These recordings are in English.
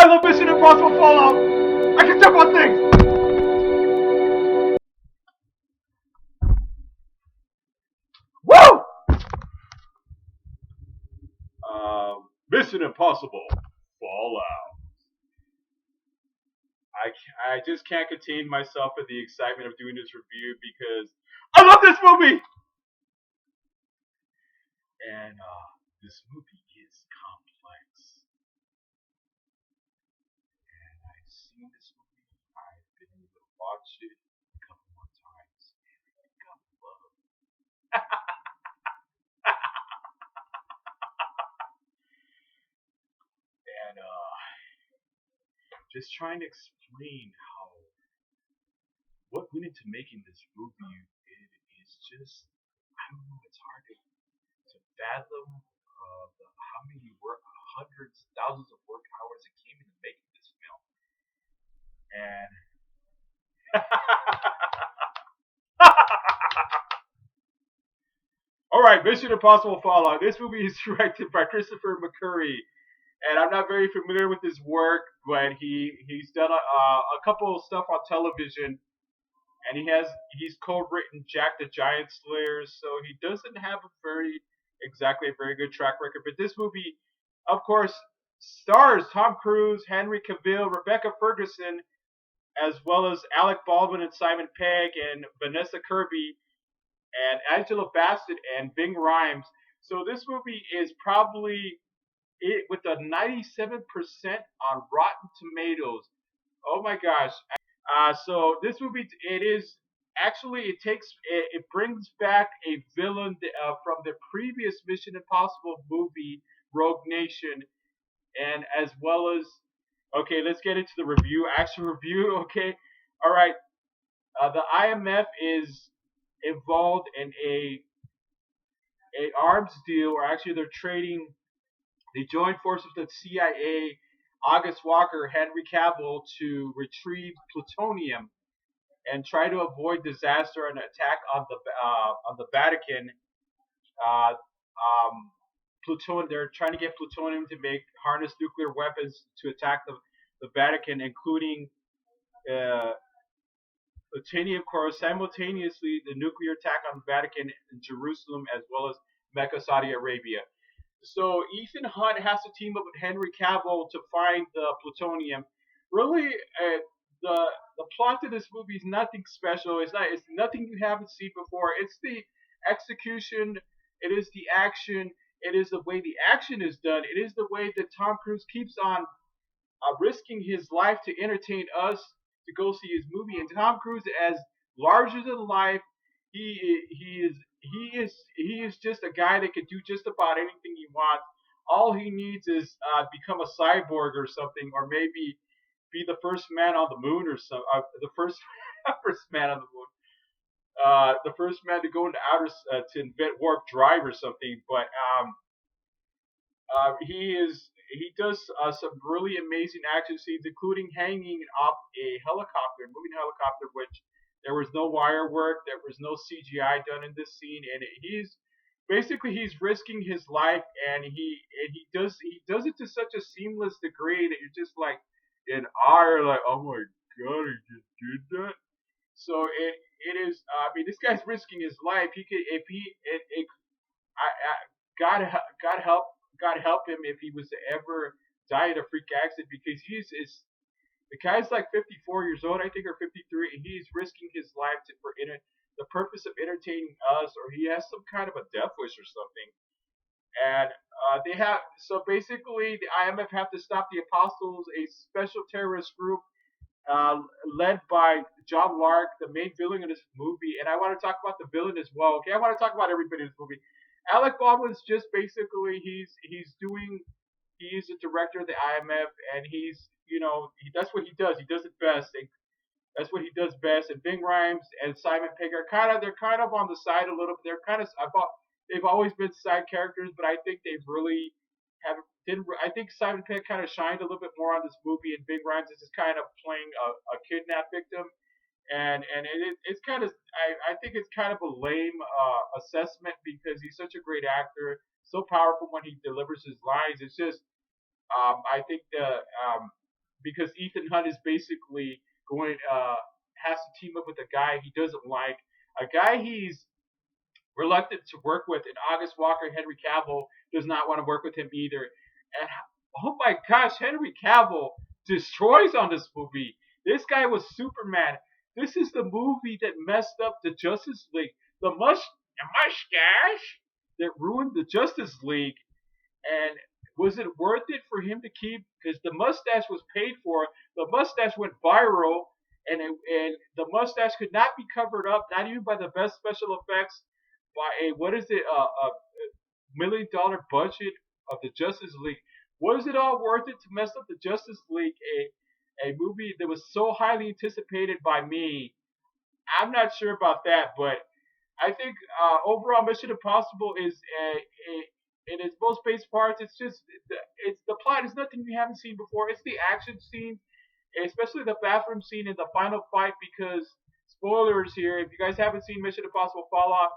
I love Mission Impossible Fallout. I can jump on things. Woo! Mission Impossible Fallout. I just can't contain myself in the excitement of doing this review because I love this movie. And this movie is complex. And I've seen this movie. I've been able to watch it a couple more times. And I think I love it. And just trying to explain how what went into making this movie. It is just I don't know. It's hard to fathom how many work hundreds, thousands of work hours it came into making this film. And all right, Mission Impossible Fallout. This movie is directed by Christopher McCurry, and I'm not very familiar with his work, but he's done a couple of stuff on television, and he's co-written Jack the Giant Slayer, so he doesn't have a very good track record. But this movie, of course, stars Tom Cruise, Henry Cavill, Rebecca Ferguson, as well as Alec Baldwin and Simon Pegg and Vanessa Kirby and Angela Bassett and Bing Rhymes. So this movie is probably it with a 97% on Rotten Tomatoes. Oh my gosh! So this movie, it is actually it brings back a villain from the previous Mission Impossible movie, Rogue Nation, and as well as okay, let's get into the review, actual review. Okay, all right. The IMF is involved in a arms deal, or actually they're trading. They joined forces with the CIA, August Walker, Henry Cavill to retrieve plutonium and try to avoid disaster and attack on the Vatican. Uh, plutonium. They're trying to get plutonium to make harness nuclear weapons to attack the Vatican, including uh, plutonium core. Simultaneously, the nuclear attack on the Vatican in Jerusalem, as well as Mecca, Saudi Arabia. So Ethan Hunt has to team up with Henry Cavill to find the plutonium. Really, the plot to this movie is nothing special. It's not. It's nothing you haven't seen before. It's the execution. It is the action. It is the way the action is done. It is the way that Tom Cruise keeps on risking his life to entertain us to go see his movie. And Tom Cruise, as larger than life, he is just a guy that can do just about anything he wants. All he needs is become a cyborg or something, or maybe be the first man on the moon or some the first first man on the moon. The first man to go into outer to invent warp drive or something. But he does some really amazing action scenes, including hanging off a helicopter, moving helicopter, which there was no wire work, there was no CGI done in this scene, and he's risking his life, and he does it to such a seamless degree that you're just like in awe, like, oh my god, he just did that. So it is. I mean, this guy's risking his life. He could if he it God God help him if he was to ever die in a freak accident, because he's is the guy's like 54 years old, I think, or 53, and he's risking his life the purpose of entertaining us, or he has some kind of a death wish or something. And they have so basically the IMF have to stop the Apostles, a special terrorist group uh, led by John Lark, the main villain in this movie. And I want to talk about the villain as well. Okay, I want to talk about everybody in this movie. Alec Baldwin's just basically he's the director of the IMF, and that's what he does. He does it best. And that's what he does best. And Bing Rhymes and Simon Pegg are they're kind of on the side a little bit. They've always been side characters, but I think they've really have didn't. I think Simon Pegg kind of shined a little bit more on this movie, and Bing Rhymes is just kind of playing a kidnap victim. It's kind of I think it's kind of a lame assessment, because he's such a great actor, so powerful when he delivers his lines. It's just I think because Ethan Hunt is basically going has to team up with a guy he doesn't like, a guy he's reluctant to work with, and August Walker and Henry Cavill does not want to work with him either. And oh my gosh, Henry Cavill destroys on this movie. This guy was Superman. This is the movie that messed up the Justice League. The mustache that ruined the Justice League. And was it worth it for him to keep? Because the mustache was paid for. The mustache went viral, and the mustache could not be covered up, not even by the best special effects, by a what is it, $1 million budget of the Justice League. Was it all worth it to mess up the Justice League? A movie that was so highly anticipated by me. I'm not sure about that, but I think overall Mission Impossible is in its most base parts. It's the plot is nothing you haven't seen before. It's the action scene, especially the bathroom scene in the final fight. Because spoilers here, if you guys haven't seen Mission Impossible Fallout,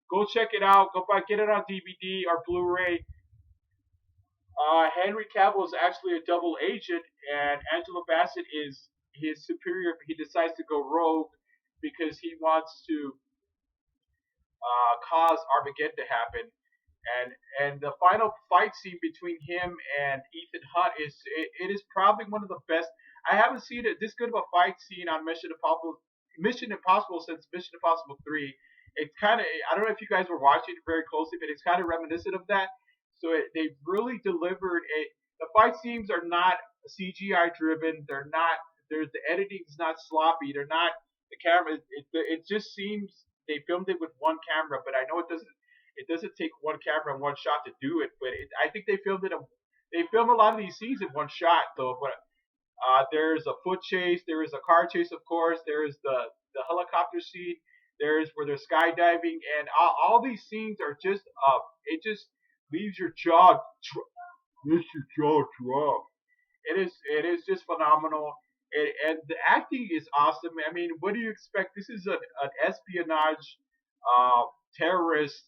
go check it out. Go buy, get it on DVD or Blu-ray. Henry Cavill is actually a double agent, and Angela Bassett is his superior. He decides to go rogue because he wants to cause Armageddon to happen. And the final fight scene between him and Ethan Hunt it is probably one of the best. I haven't seen it this good of a fight scene on Mission Impossible since Mission Impossible 3. It's kind of, I don't know if you guys were watching it very closely, but it's kind of reminiscent of that. So they really delivered it. The fight scenes are not CGI driven. They're not. There's the editing is not sloppy. They're not the camera. It just seems they filmed it with one camera, but I know it doesn't. It doesn't take one camera and one shot to do it. But I think they filmed it. They filmed a lot of these scenes in one shot, though. But there's a foot chase. There is a car chase, of course. There is the helicopter scene. There's where they're skydiving, and all these scenes are just it just leaves your jaw drop. It is just phenomenal, and the acting is awesome. I mean, what do you expect? This is an espionage, terrorist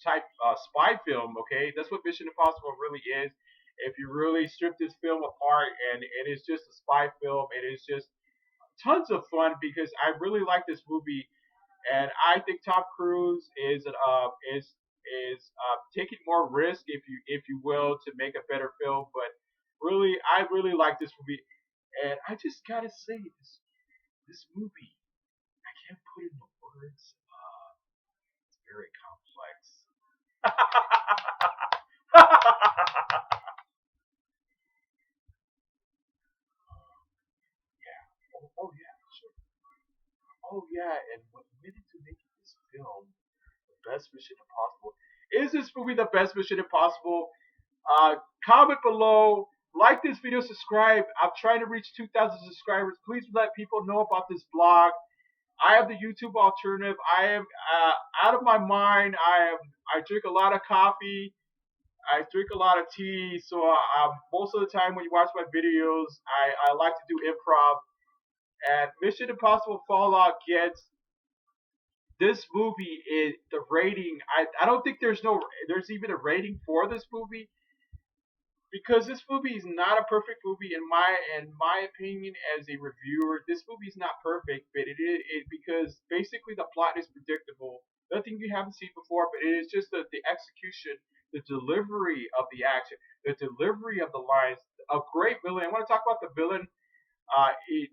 type spy film. Okay, that's what Mission Impossible really is. If you really strip this film apart, and it is just a spy film, it is just tons of fun because I really like this movie, and I think Tom Cruise is taking more risk, if you will, to make a better film. But really, I really like this movie, and I just gotta say this movie, I can't put it into words. It's very complex. Yeah. Oh yeah. Sure. Oh yeah. And what went into making this film the best Mission Impossible? Is this movie the best Mission Impossible? Comment below. Like this video, subscribe. I'm trying to reach 2,000 subscribers. Please let people know about this blog. I have the YouTube alternative. I am out of my mind. I drink a lot of coffee. I drink a lot of tea. So most of the time when you watch my videos, I like to do improv. And Mission Impossible Fallout gets this movie is the rating. I don't think there's even a rating for this movie, because this movie is not a perfect movie in my opinion as a reviewer. This movie is not perfect, but because basically the plot is predictable, nothing you haven't seen before. But it is just the execution, the delivery of the action, the delivery of the lines. A great villain. I want to talk about the villain. It,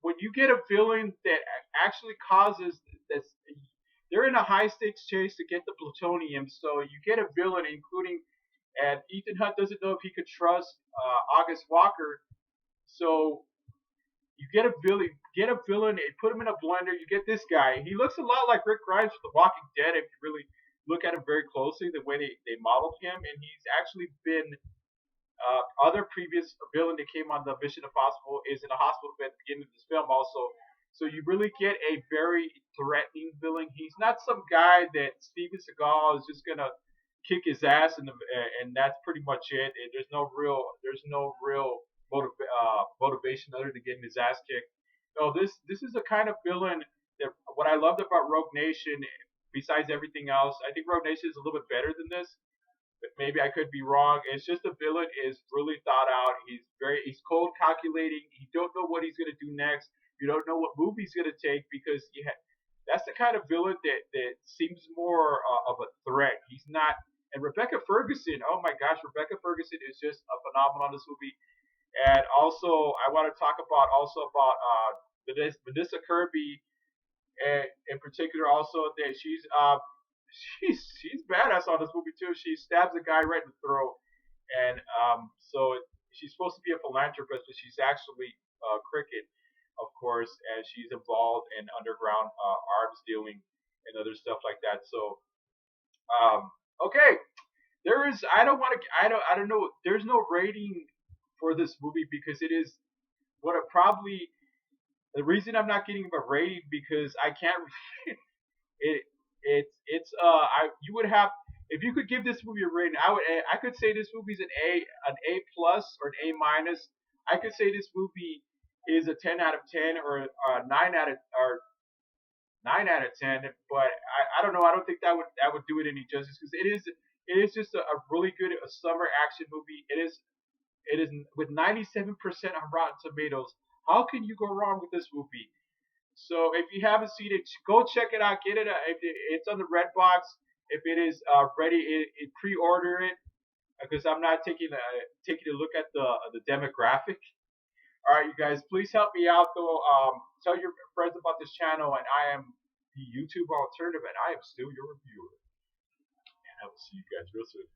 when you get a villain that actually causes this, they're in a high stakes chase to get the plutonium. So you get a villain, including, and Ethan Hunt doesn't know if he could trust August Walker. So you get a villain, and put him in a blender. You get this guy. He looks a lot like Rick Grimes from The Walking Dead if you really look at him very closely, the way they modeled him. And he's actually been other previous villain that came on the Mission Impossible is in a hospital bed at the beginning of this film also. So you really get a very threatening villain. He's not some guy that Steven Seagal is just gonna kick his ass and that's pretty much it. And there's no real motivation other than getting his ass kicked. No, this is the kind of villain that what I loved about Rogue Nation, besides everything else, I think Rogue Nation is a little bit better than this. Maybe I could be wrong. It's just the villain is really thought out. He's cold calculating. You don't know what he's gonna do next. You don't know what move he's gonna take because that's the kind of villain that seems more of a threat. He's not. And Rebecca Ferguson, oh my gosh, Rebecca Ferguson is just a phenomenon in this movie. And also, I want to talk about Vanessa Kirby, and in particular, also that she's badass on this movie too. She stabs a guy right in the throat, and she's supposed to be a philanthropist, but she's actually cricket, of course, and she's involved in underground arms dealing and other stuff like that. So, okay, there is. I don't want to. I don't know. There's no rating for this movie because it is what it probably. The reason I'm not getting a rating because I can't. It it's I you would have if you could give this movie a rating, I could say this movie's an A plus or an A minus. I could say this movie is a 10 out of 10 or a 9 out of 10, but I don't know. I don't think that would do it any justice because it is just a really good summer action movie. It is with 97% on Rotten Tomatoes. How can you go wrong with this movie? So if you haven't seen it, go check it out. Get it. It's on the Red Box. If it is ready, pre-order it because I'm not taking a look at the demographic. All right, you guys, please help me out though. Tell your friends about this channel, and I am the YouTube alternative, and I am still your reviewer. And I will see you guys real soon.